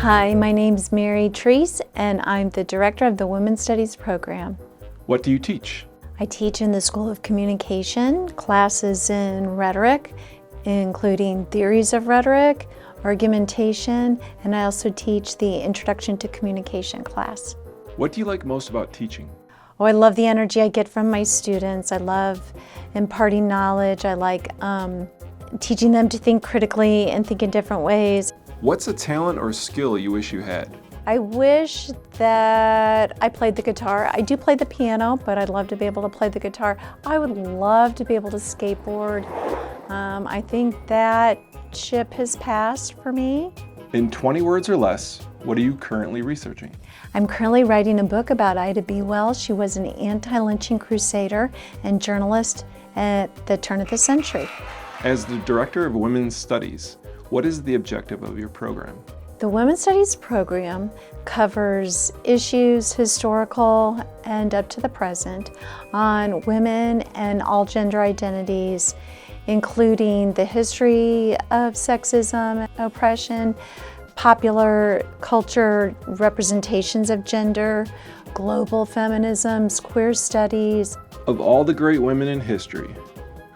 Hi, my name's Mary Triece, and I'm the director of the Women's Studies program. What do you teach? I teach in the School of Communication, classes in rhetoric, including theories of rhetoric, argumentation, and I also teach the Introduction to Communication class. What do you like most about teaching? Oh, I love the energy I get from my students. I love imparting knowledge. I like teaching them to think critically and think in different ways. What's a talent or skill you wish you had? I wish that I played the guitar. I do play the piano, but I'd love to be able to play the guitar. I would love to be able to skateboard. I think that ship has passed for me. In 20 words or less, what are you currently researching? I'm currently writing a book about Ida B. Wells. She was an anti-lynching crusader and journalist at the turn of the century. As the Director of Women's Studies, what is the objective of your program? The Women's Studies program covers issues, historical and up to the present, on women and all gender identities, including the history of sexism, oppression, popular culture representations of gender, global feminisms, queer studies. Of all the great women in history,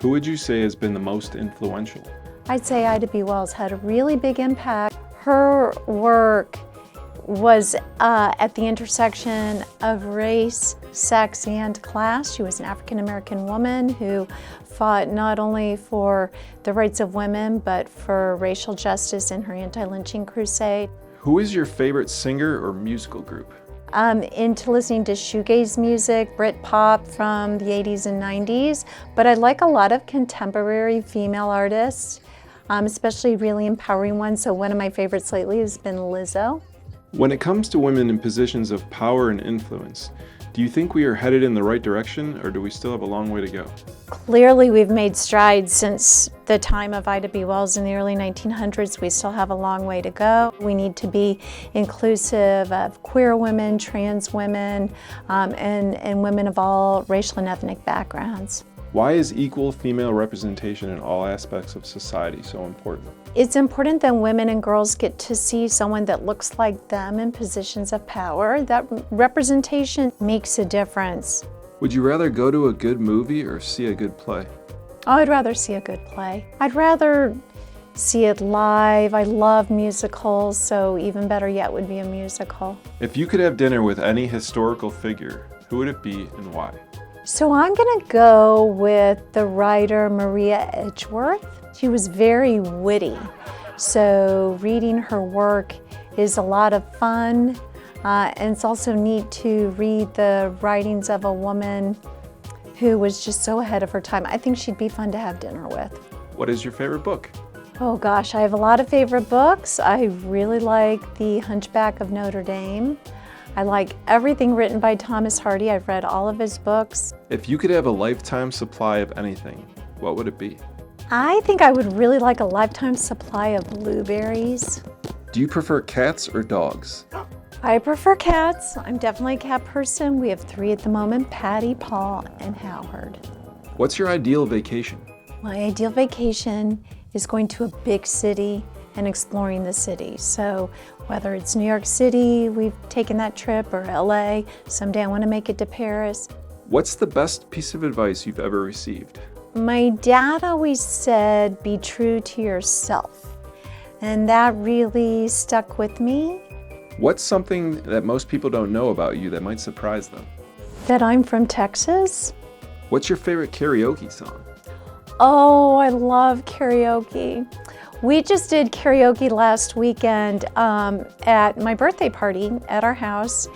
who would you say has been the most influential? I'd say Ida B. Wells had a really big impact. Her work was at the intersection of race, sex, and class. She was an African-American woman who fought not only for the rights of women, but for racial justice in her anti-lynching crusade. Who is your favorite singer or musical group? I'm into listening to shoegaze music, Britpop from the 80s and 90s, but I like a lot of contemporary female artists, especially really empowering ones. So one of my favorites lately has been Lizzo. When it comes to women in positions of power and influence, do you think we are headed in the right direction, or do we still have a long way to go? Clearly we've made strides since the time of Ida B. Wells in the early 1900s. We still have a long way to go. We need to be inclusive of queer women, trans women, and women of all racial and ethnic backgrounds. Why is equal female representation in all aspects of society so important? It's important that women and girls get to see someone that looks like them in positions of power. That representation makes a difference. Would you rather go to a good movie or see a good play? Oh, I'd rather see a good play. I'd rather see it live. I love musicals, so even better yet would be a musical. If you could have dinner with any historical figure, who would it be and why? So I'm gonna go with the writer Maria Edgeworth. She was very witty, so reading her work is a lot of fun, and it's also neat to read the writings of a woman who was just so ahead of her time. I think she'd be fun to have dinner with. What is your favorite book? Oh gosh, I have a lot of favorite books. I really like The Hunchback of Notre Dame. I like everything written by Thomas Hardy. I've read all of his books. If you could have a lifetime supply of anything, what would it be? I think I would really like a lifetime supply of blueberries. Do you prefer cats or dogs? I prefer cats. I'm definitely a cat person. We have 3 at the moment, Patty, Paul, and Howard. What's your ideal vacation? My ideal vacation is going to a big city and exploring the city. So whether it's New York City, we've taken that trip, or LA, someday I want to make it to Paris. What's the best piece of advice you've ever received? My dad always said, be true to yourself. And that really stuck with me. What's something that most people don't know about you that might surprise them? That I'm from Texas. What's your favorite karaoke song? Oh, I love karaoke. We just did karaoke last weekend at my birthday party at our house,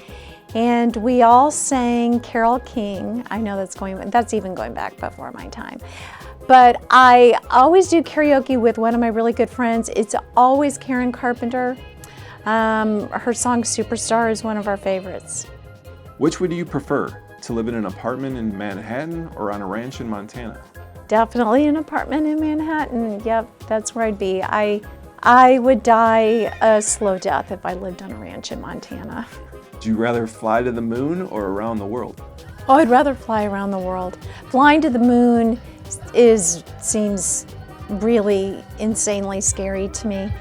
and we all sang Carole King. I know that's even going back before my time. But I always do karaoke with one of my really good friends. It's always Karen Carpenter. Her song Superstar is one of our favorites. Which would you prefer, to live in an apartment in Manhattan or on a ranch in Montana? Definitely an apartment in Manhattan. Yep, that's where I'd be. I would die a slow death if I lived on a ranch in Montana. Do you rather fly to the moon or around the world? Oh, I'd rather fly around the world. Flying to the moon seems really insanely scary to me.